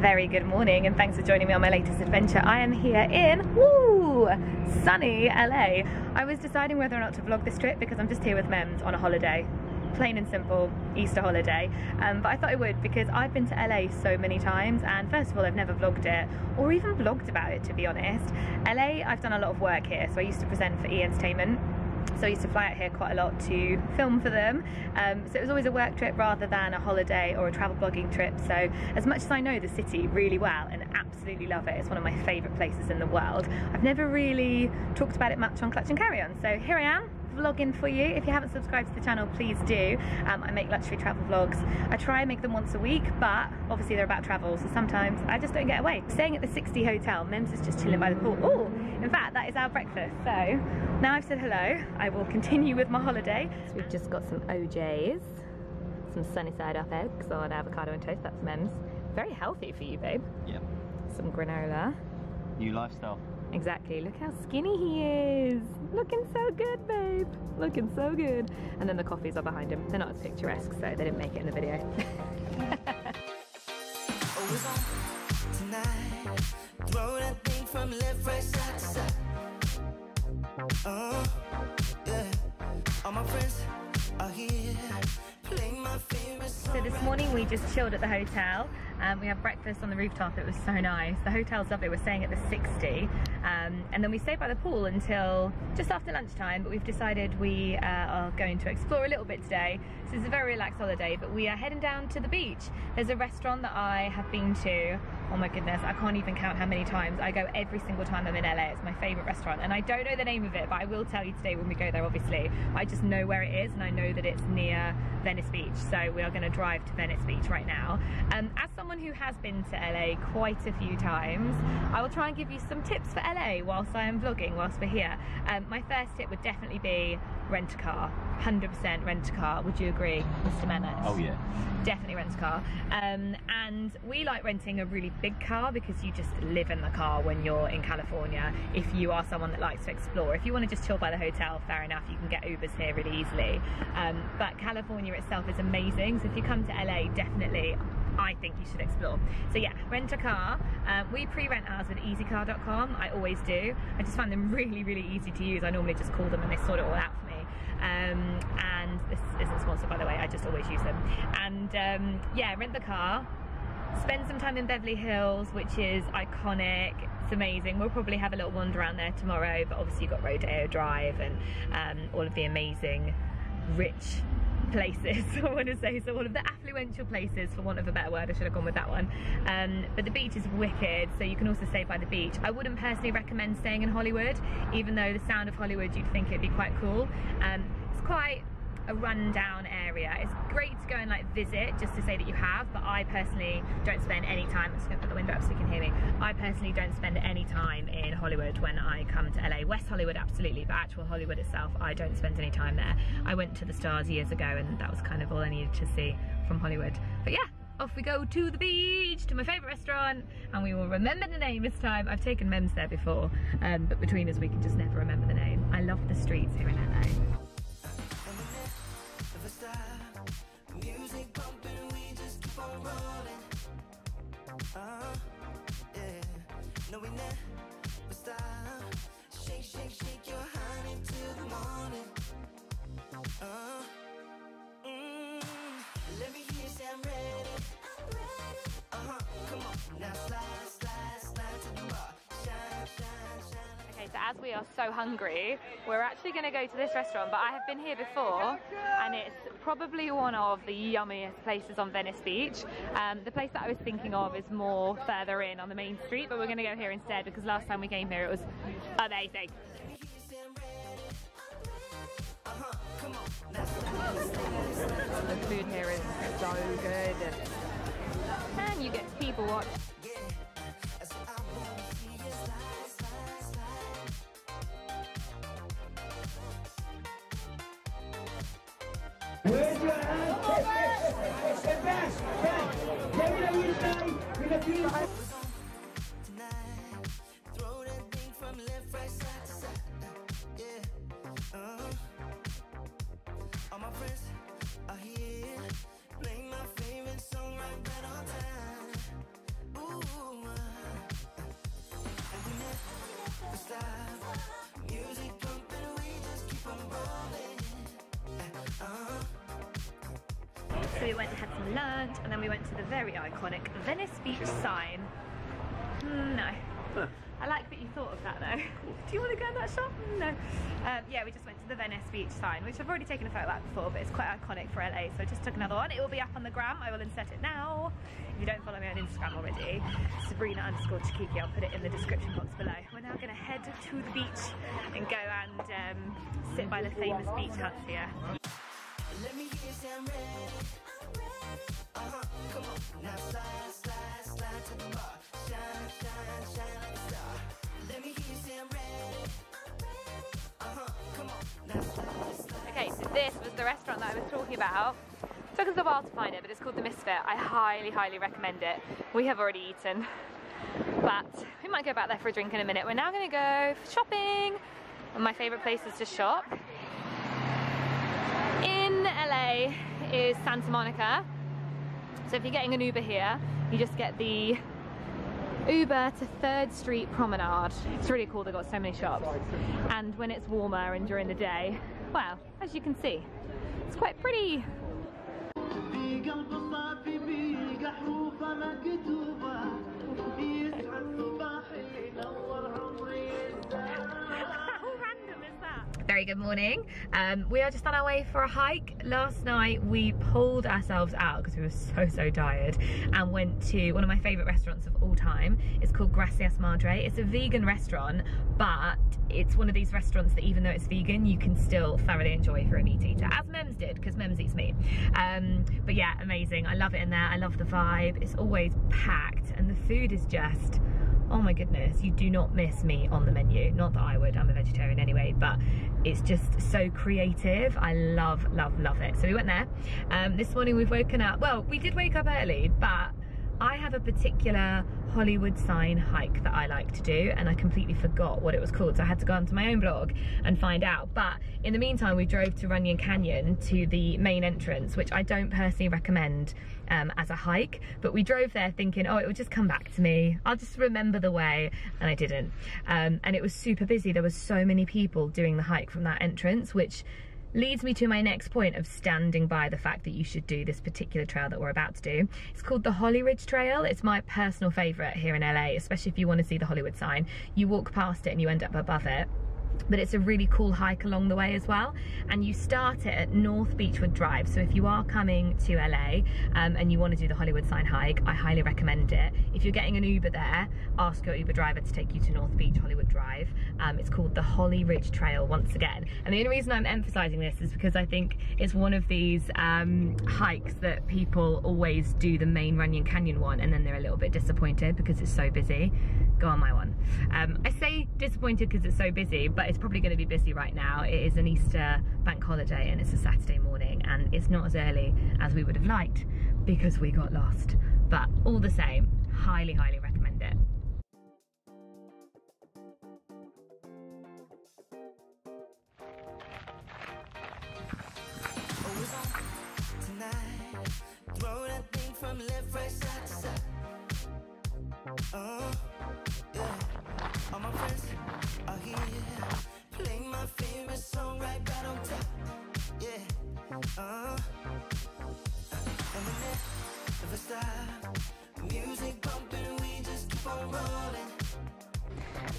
very good morning and thanks for joining me on my latest adventure. I am here in sunny LA. I was deciding whether or not to vlog this trip because I'm just here with Mems on a holiday. Plain and simple Easter holiday, but I thought I would because I've been to LA so many times, and first of all I've never vlogged it or even blogged about it, to be honest. LA, I've done a lot of work here, so I used to present for E! Entertainment. So I used to fly out here quite a lot to film for them, so it was always a work trip rather than a holiday or a travel blogging trip. So as much as I know the city really well and absolutely love it, it's one of my favourite places in the world, I've never really talked about it much on Clutch and Carry On. So here I am, vlogging for you. If you haven't subscribed to the channel, please do. I make luxury travel vlogs. I try and make them once a week, but obviously they're about travel, so sometimes I just don't get away. Staying at the 60 hotel, Mems is just chilling by the pool. Oh, in fact, that is our breakfast. So now I've said hello, I will continue with my holiday. So we've just got some OJs, some sunny side up eggs on avocado and toast. That's Mems. Very healthy for you, babe. Yep. Some granola. New lifestyle. Exactly, look how skinny he is. Looking so good, babe. Looking so good. And then the coffees are behind him. They're not as picturesque, so they didn't make it in the video. Throw that thing from left, right, side to side. Yeah. All my friends are here. So this morning we just chilled at the hotel. We had breakfast on the rooftop. It was so nice. The hotel's lovely. We're staying at the 60, and then we stayed by the pool until just after lunchtime, but we've decided we are going to explore a little bit today. So it's a very relaxed holiday, but we are heading down to the beach. There's a restaurant that I have been to, oh my goodness, I can't even count how many times. I go every single time I'm in LA. It's my favourite restaurant, and I don't know the name of it, but I will tell you today when we go there, obviously. I just know where it is, and I know that it's near Venice Beach, so we are going to drive to Venice Beach right now. As someone who has been to LA quite a few times, I will try and give you some tips for LA whilst I am vlogging, whilst we're here. My first tip would definitely be rent a car. 100% rent a car. Would you agree, Mr. Mehmet? Oh yeah. Definitely rent a car. And we like renting a really big car because you just live in the car when you're in California. If you are someone that likes to explore, if you want to just chill by the hotel, fair enough, you can get Ubers here really easily. But California itself is amazing, so if you come to LA, definitely I think you should explore. So yeah, rent a car. We pre-rent ours with easycar.com. I always do. I just find them really, really easy to use. I normally just call them and they sort it all out for me. And this isn't sponsored, by the way, I just always use them. And yeah, rent the car. Spend some time in Beverly Hills, which is iconic. It's amazing. We'll probably have a little wander around there tomorrow, but obviously you've got Rodeo Drive and all of the amazing rich places, I want to say, so all of the affluential places, for want of a better word. I should have gone with that one. But the beach is wicked, so you can also stay by the beach. I wouldn't personally recommend staying in Hollywood, even though the sound of Hollywood you'd think it'd be quite cool. It's quite a rundown area. It's great to go and like visit just to say that you have, but I personally don't spend any time. I'm just gonna put the window up so you can hear me. I personally don't spend any time in Hollywood when I come to LA. West Hollywood absolutely, but actual Hollywood itself, I don't spend any time there. I went to the Stars years ago and that was kind of all I needed to see from Hollywood. But yeah, off we go to the beach, to my favourite restaurant, and we will remember the name this time. I've taken Mems there before, but between us we can just never remember the name. I love the streets here in LA. Music bumping, we just keep on rolling. Yeah. No, we never stop. Shake, shake, shake your honey till the morning. Let me hear you say I'm ready. I'm ready. Come on, now slide, slide, slide to the bar. Shine, shine, shine. Okay, so as we are so hungry, we're actually going to go to this restaurant, but I have been here before and it's probably one of the yummiest places on Venice Beach. The place that I was thinking of is more further in on the main street, but we're going to go here instead because last time we came here it was amazing. The food here is so good and you get to people watch. Where's your hand? Step back! Tell me that you say with a few. Throw that thing from left, right, side to side. Yeah. All my friends are here. Play my favorite song right on time. Ooh. So we went and had some lunch, and then we went to the very iconic Venice Beach sign. No. I like that you thought of that though. Do you want to go in that shop? No. Yeah, we just went to the Venice Beach sign, which I've already taken a photo at before, but it's quite iconic for LA, so I just took another one. It will be up on the gram. I will insert it now. If you don't follow me on Instagram already, Sabrina_Chikiki. I'll put it in the description box below. We're now going to head to the beach and go and sit by the famous beach huts here. Let me hear you sound ready. Come on, now slide, slide, slide to the bar. Shine, shine, shine like a star. Let me hear you sound ready. Come on, now slide, slide. Okay, so this was the restaurant that I was talking about. It took us a while to find it, but it's called The Misfit. I highly, highly recommend it. We have already eaten, but we might go back there for a drink in a minute. We're now going to go shopping. And my favourite places to shop in LA is Santa Monica. So if you're getting an Uber here, you just get the Uber to 3rd Street Promenade. It's really cool, they've got so many shops. And when it's warmer and during the day, well, as you can see, it's quite pretty. Very good morning. We are just on our way for a hike. Last night we pulled ourselves out because we were so tired and went to one of my favourite restaurants of all time. It's called Gracias Madre. It's a vegan restaurant, but it's one of these restaurants that even though it's vegan, you can still thoroughly enjoy for a meat eater, as Mems did, because Mems eats meat. But yeah, amazing. I love it in there. I love the vibe. It's always packed and the food is just, oh my goodness, you do not miss meat on the menu. Not that I would, I'm a vegetarian anyway, but it's just so creative. I love, love, love it. So we went there. This morning we've woken up, well, we did wake up early, but I have a particular Hollywood sign hike that I like to do, and I completely forgot what it was called, so I had to go onto my own blog and find out. But in the meantime, we drove to Runyon Canyon, to the main entrance, which I don't personally recommend as a hike, but we drove there thinking, oh, it will just come back to me, I'll just remember the way, and I didn't. And it was super busy. There was so many people doing the hike from that entrance, which leads me to my next point of standing by the fact that you should do this particular trail that we're about to do. It's called the Holly Ridge Trail. It's my personal favourite here in LA, especially if you want to see the Hollywood sign. You walk past it and you end up above it. But it's a really cool hike along the way as well, and you start it at North Beachwood Drive. So if you are coming to LA and you want to do the Hollywood sign hike, I highly recommend it. If you're getting an Uber there, ask your Uber driver to take you to North Beach Hollywood Drive. It's called the Holly Ridge Trail once again, and the only reason I'm emphasizing this is because I think it's one of these hikes that people always do the main Runyon Canyon one and then they're a little bit disappointed because it's so busy. Go on my one. I say disappointed because it's so busy, but it's probably going to be busy right now. It is an Easter bank holiday and it's a Saturday morning and it's not as early as we would have liked because we got lost. But all the same, highly, highly recommend it. Tonight, throw that thing from left, right, side to side. Yeah. All my friends are here, playing my favorite song right on top. Yeah. And we never stop. Music bumping, we just keep on rolling.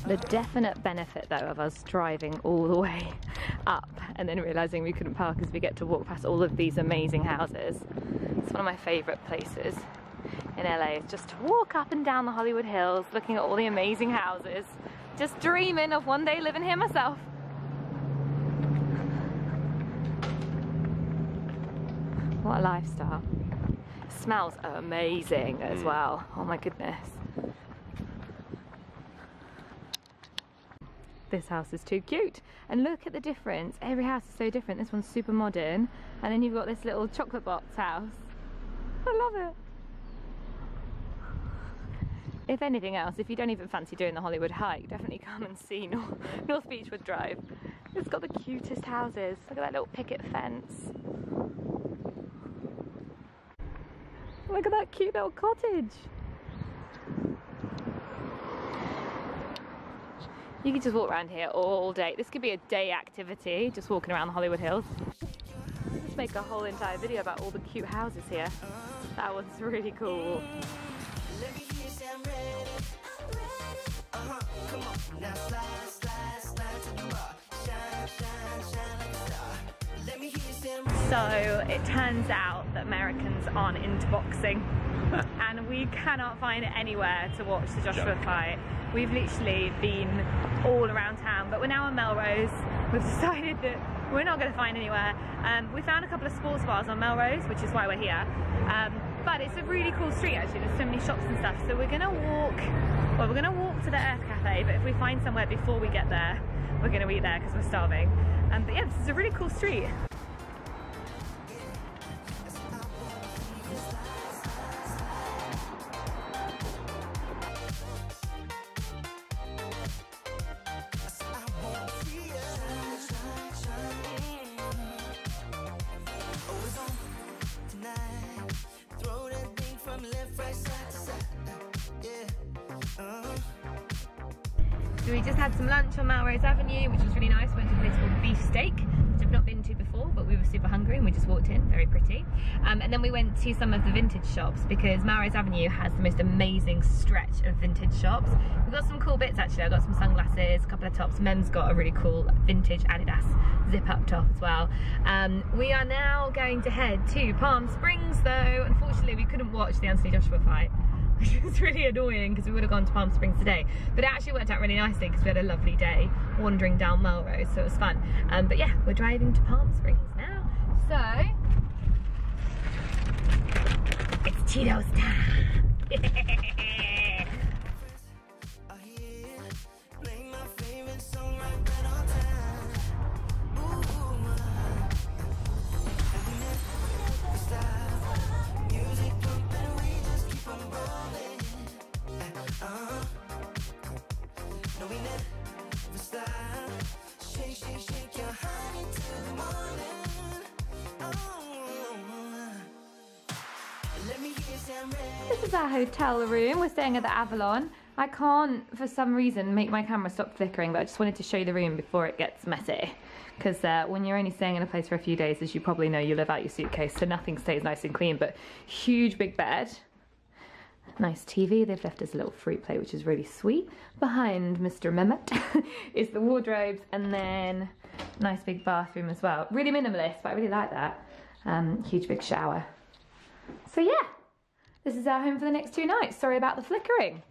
The definite benefit though of us driving all the way up and then realising we couldn't park is we get to walk past all of these amazing houses. It's one of my favourite places in LA, is just to walk up and down the Hollywood Hills looking at all the amazing houses, just dreaming of one day living here myself. What a lifestyle. Smells amazing as well. Oh my goodness. This house is too cute, and look at the difference. Every house is so different. This one's super modern, and then you've got this little chocolate box house. I love it. If anything else, if you don't even fancy doing the Hollywood hike, definitely come and see North Beachwood Drive. It's got the cutest houses. Look at that little picket fence. Look at that cute little cottage. You could just walk around here all day. This could be a day activity, just walking around the Hollywood Hills. make a whole entire video about all the cute houses here. That was really cool. Let me hear you say I'm ready. Come on. Now slide, slide, slide to the bar. Shine, shine, shine like a star. Let me hear you say I'm ready. So it turns out that Americans aren't into boxing and we cannot find anywhere to watch the Joshua fight. We've literally been all around town, but we're now in Melrose. We've decided that we're not going to find anywhere. We found a couple of sports bars on Melrose, which is why we're here. But it's a really cool street actually, there's so many shops and stuff. So we're going to walk, well we're going to walk to the Earth Cafe, but if we find somewhere before we get there, we're going to eat there because we're starving. But yeah, this is a really cool street. So we just had some lunch on Melrose Avenue, which was really nice. We went to a place called Beef Steak, which I've not been to before, but we were super hungry and we just walked in, very pretty. And then we went to some of the vintage shops because Melrose Avenue has the most amazing stretch of vintage shops. We've got some cool bits actually. I got some sunglasses, a couple of tops. Men's got a really cool vintage Adidas zip up top as well. We are now going to head to Palm Springs though. Unfortunately, we couldn't watch the Anthony Joshua fight. It was really annoying because we would have gone to Palm Springs today, but it actually worked out really nicely because we had a lovely day wandering down Melrose, so it was fun. But yeah, we're driving to Palm Springs now, so it's Cheetos time. This is our hotel room. We're staying at the Avalon. I can't, for some reason, make my camera stop flickering, but I just wanted to show you the room before it gets messy. Because when you're only staying in a place for a few days, as you probably know, you live out your suitcase, so nothing stays nice and clean, but huge big bed. Nice TV. They've left us a little fruit plate, which is really sweet. Behind Mr. Mehmet is the wardrobes, and then nice big bathroom as well. Really minimalist, but I really like that. Huge big shower. So yeah, this is our home for the next 2 nights. Sorry about the flickering.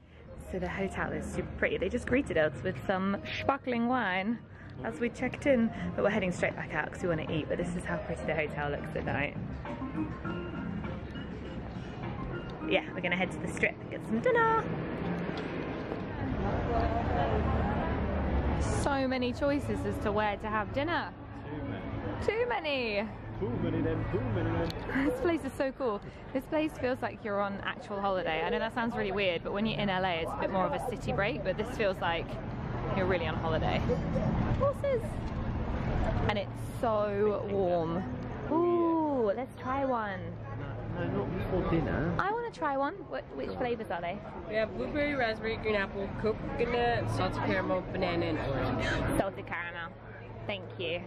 So the hotel is super pretty. They just greeted us with some sparkling wine as we checked in, but we're heading straight back out because we want to eat. But this is how pretty the hotel looks at night. Yeah, we're gonna head to the strip and get some dinner. So many choices as to where to have dinner. Too many. Too many then. This place is so cool. This place feels like you're on actual holiday. I know that sounds really weird, but when you're in LA, it's a bit more of a city break, but this feels like you're really on holiday. Horses! And it's so warm. Ooh, let's try one. No, not before dinner. I want to try one. Which flavors are they? We have blueberry, raspberry, green apple, coconut, salted caramel, banana, and orange. Salted caramel. Thank you.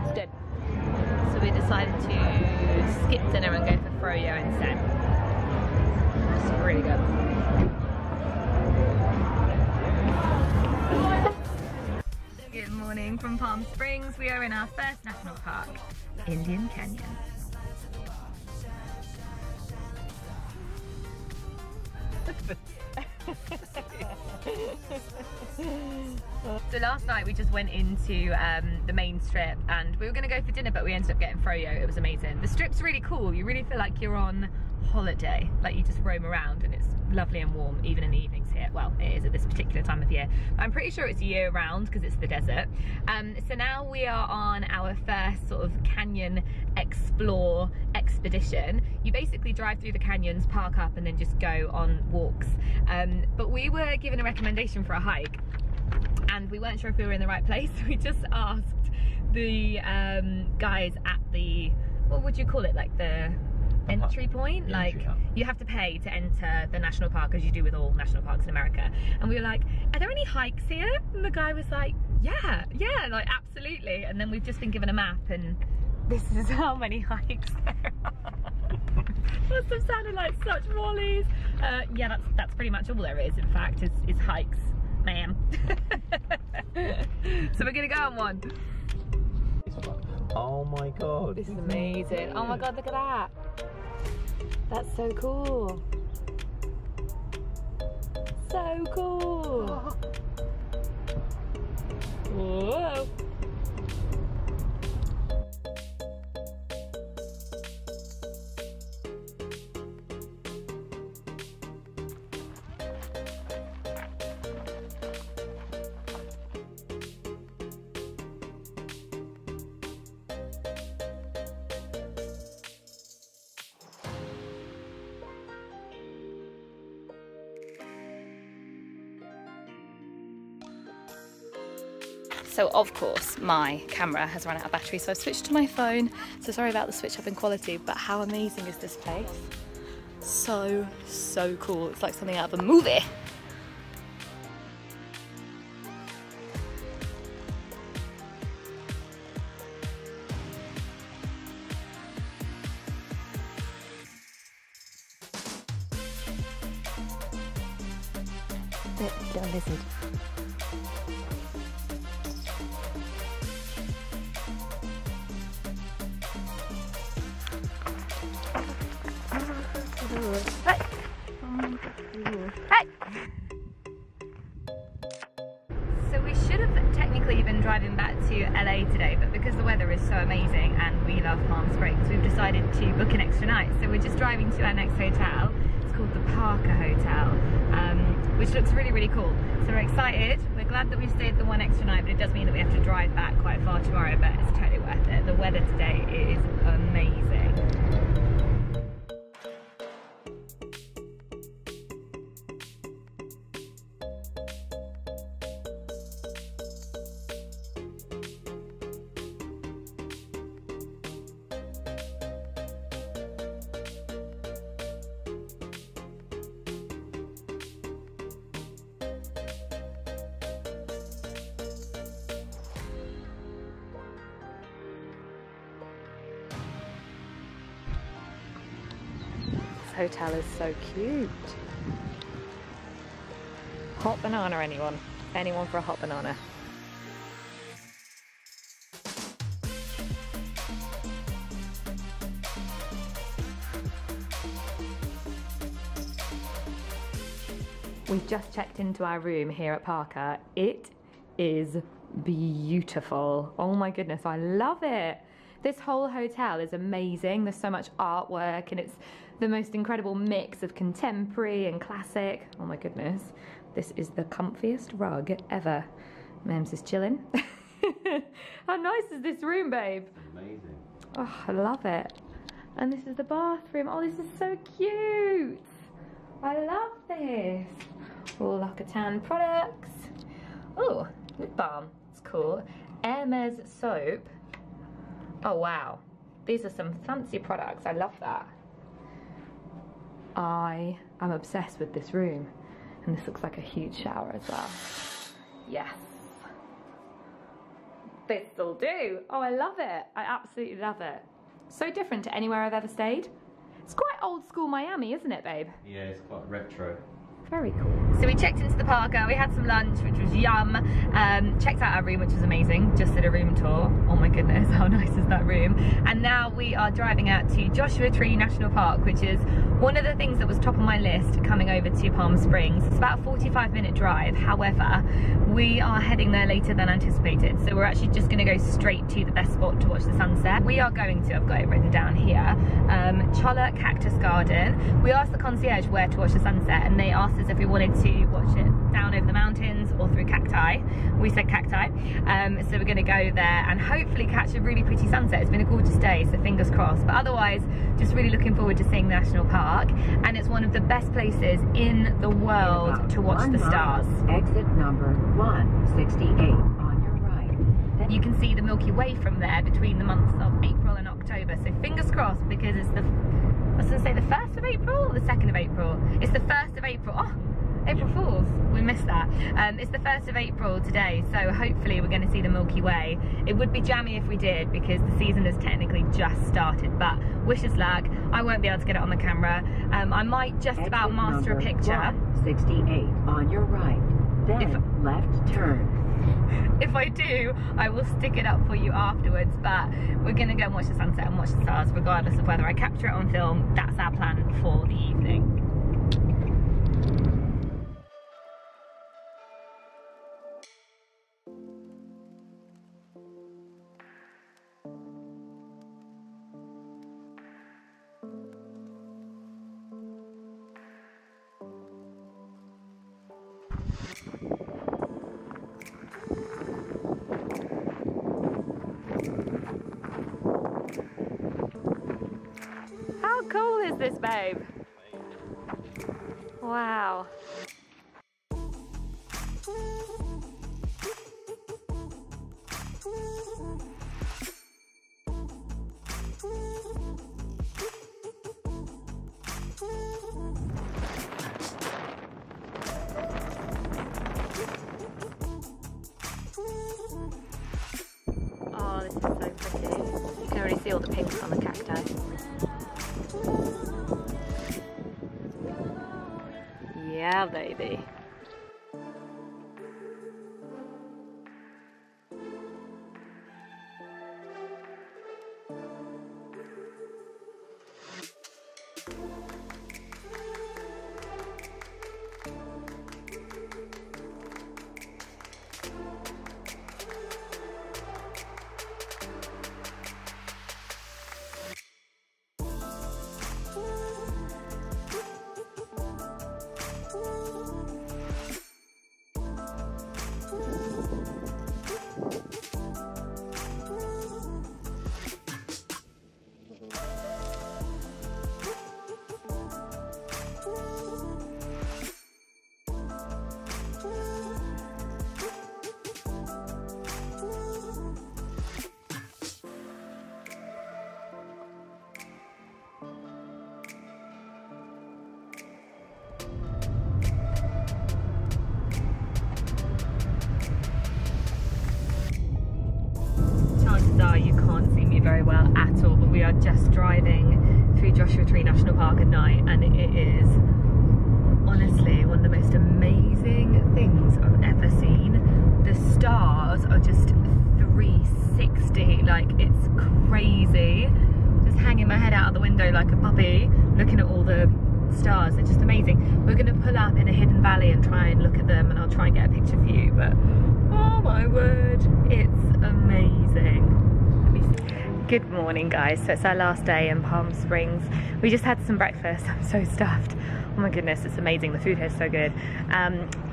It's good. So we decided to skip dinner and go for froyo instead. It's really good. Good morning from Palm Springs. We are in our first national park, Indian Canyon. So last night we just went into the main strip and we were going to go for dinner, but we ended up getting froyo. It was amazing. The strip's really cool. You really feel like you're on holiday, like you just roam around, and it's lovely and warm even in the evenings here. Well, it is at this particular time of year, but I'm pretty sure it's year round because it's the desert. So now we are on our first sort of canyon explore expedition. You basically drive through the canyons, park up, and then just go on walks. But we were given a recommendation for a hike and we weren't sure if we were in the right place. We just asked the guys at the, what would you call it, like the entry point? Like, you have to pay to enter the national park, as you do with all national parks in America. And we were like, are there any hikes here? And the guy was like, Yeah, like absolutely. And then we've just been given a map and this is how many hikes there are. Must have sounded like such volleys. Yeah, that's pretty much all there is, in fact, is hikes, ma'am. So we're gonna go on one. Oh my god. This is amazing. Oh my god, look at that. That's so cool. So cool. Whoa. So of course my camera has run out of battery, so I've switched to my phone. So sorry about the switch up in quality, but how amazing is this place? So cool. It's like something out of a movie. Little lizard. Hey. Hey. So we should have technically been driving back to LA today, but because the weather is so amazing and we love Palm Springs, we've decided to book an extra night. So we're just driving to our next hotel. It's called the Parker Hotel, which looks really cool. So we're excited. We're glad that we've stayed the one extra night, but it does mean that we have to drive back quite far tomorrow, but it's totally worth it. The weather today is amazing. Hotel is so cute. Hot banana, anyone? Anyone for a hot banana? We've just checked into our room here at Parker. It is beautiful. Oh my goodness, I love it. This whole hotel is amazing. There's so much artwork and it's the most incredible mix of contemporary and classic. Oh my goodness. This is the comfiest rug ever. Mems is chilling. How nice is this room, babe? Amazing. Oh, I love it. And this is the bathroom. Oh, this is so cute. I love this. All L'Occitane products. Oh, lip balm. It's cool. Hermes soap. Oh wow, these are some fancy products. I love that. I am obsessed with this room, and this looks like a huge shower as well. Yes, this'll do. Oh, I love it. I absolutely love it. So different to anywhere I've ever stayed. It's quite old school Miami, isn't it, babe? Yeah, it's quite retro. Very cool. So we checked into the Parker, we had some lunch, which was yum. Checked out our room, which was amazing. Just did a room tour. Oh my goodness, how nice is that room? And now we are driving out to Joshua Tree National Park, which is one of the things that was top of my list coming over to Palm Springs. It's about a 45-minute drive. However, we are heading there later than anticipated. So we're actually just gonna go straight to the best spot to watch the sunset. We are going to, I've got it written down here, Cholla Cactus Garden. We asked the concierge where to watch the sunset and they asked us if we wanted to watch it down over the mountains or through cacti. We said cacti, so we're going to go there and hopefully catch a really pretty sunset. It's been a gorgeous day, so fingers crossed, but otherwise just really looking forward to seeing the national park, and it's one of the best places in the world to watch the stars. Exit number 168 on your right. You can see the Milky Way from there between the months of April and October, so fingers crossed, because it's the, I was going to say the 1st of April or the 2nd of April? It's the 1st of April. Oh, April Fools. We missed that. It's the 1st of April today, so hopefully we're going to see the Milky Way. It would be jammy if we did, because the season has technically just started, but wish us luck. I won't be able to get it on the camera. I might just about master a picture. 68 on your right, then left turn. If I do, I will stick it up for you afterwards, but we're going to go and watch the sunset and watch the stars regardless of whether I capture it on film. That's our plan for the evening. How cool is this, babe? Wow. Oh, this is so pretty. You can already see all the pinks on the cacti. Yeah, baby. You can't see me very well at all, but we are just driving through Joshua Tree National Park at night, and it is honestly one of the most amazing things I've ever seen. The stars are just 360, like it's crazy. Just hanging my head out of the window like a puppy, looking at all the stars. They're just amazing. We're going to pull up in a hidden valley and try and look at them, and I'll try and get a picture for you, but oh my word, it's amazing. Good morning, guys. So it's our last day in Palm Springs. We just had some breakfast. I'm so stuffed. Oh my goodness, it's amazing. The food here is so good.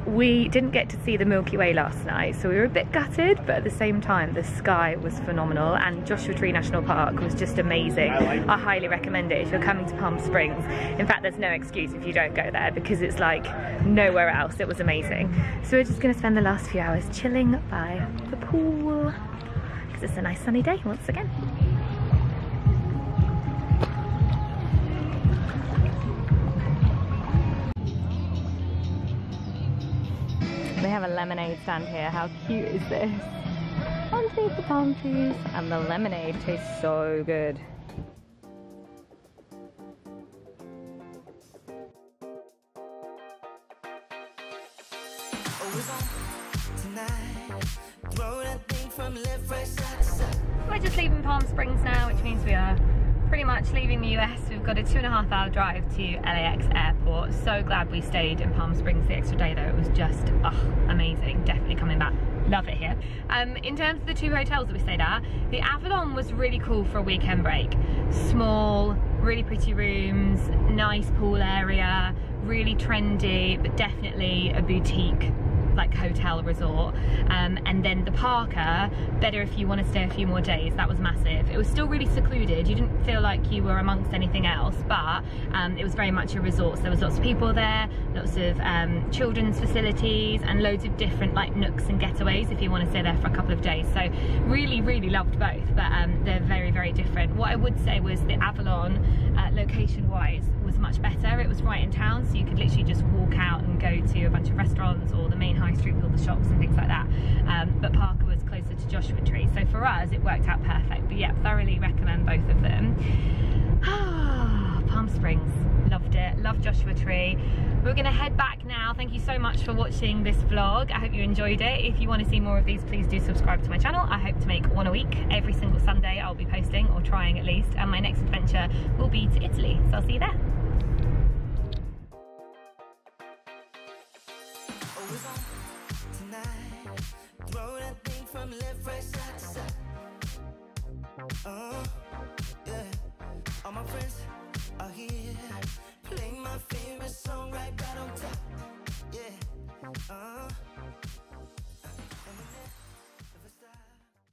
We didn't get to see the Milky Way last night, so we were a bit gutted, but at the same time the sky was phenomenal, and Joshua Tree National Park was just amazing. I highly recommend it if you're coming to Palm Springs. In fact, there's no excuse if you don't go there, because it's like nowhere else. It was amazing. So we're just going to spend the last few hours chilling by the pool, because it's a nice sunny day once again. They have a lemonade stand here. How cute is this? Underneath the palm trees, and the lemonade tastes so good. We're just leaving Palm Springs now, which means we are pretty much leaving the US. We've got a 2.5-hour drive to LAX airport. So glad we stayed in Palm Springs the extra day though. It was just amazing. Definitely coming back. Love it here. In terms of the 2 hotels that we stayed at, the Avalon was really cool for a weekend break. Small, really pretty rooms, nice pool area, really trendy, but definitely a boutique like hotel resort. And then the Parker, better if you want to stay a few more days. That was massive. It was still really secluded. You didn't feel like you were amongst anything else, but it was very much a resort. So there was lots of people there, lots of children's facilities, and loads of different like nooks and getaways if you want to stay there for a couple of days. So really, really loved both, but they're very, very different. What I would say was the Avalon, location-wise, was much better. It was right in town, so you could literally just walk out and go to a bunch of restaurants or the main high street with all the shops and things like that. But Parker was closer to Joshua Tree, so for us it worked out perfect. But yeah, thoroughly recommend both of them. Palm Springs, loved it, loved Joshua Tree. We're gonna head back now. Thank you so much for watching this vlog. I hope you enjoyed it. If you want to see more of these, please do subscribe to my channel. I hope to make one a week. Every single Sunday I'll be posting, or trying at least, and my next adventure will be to Italy, so I'll see you there. Always on tonight. Throw that thing from left, right, side to side. Yeah. All my friends are here. Playing my favorite song right on top. Yeah.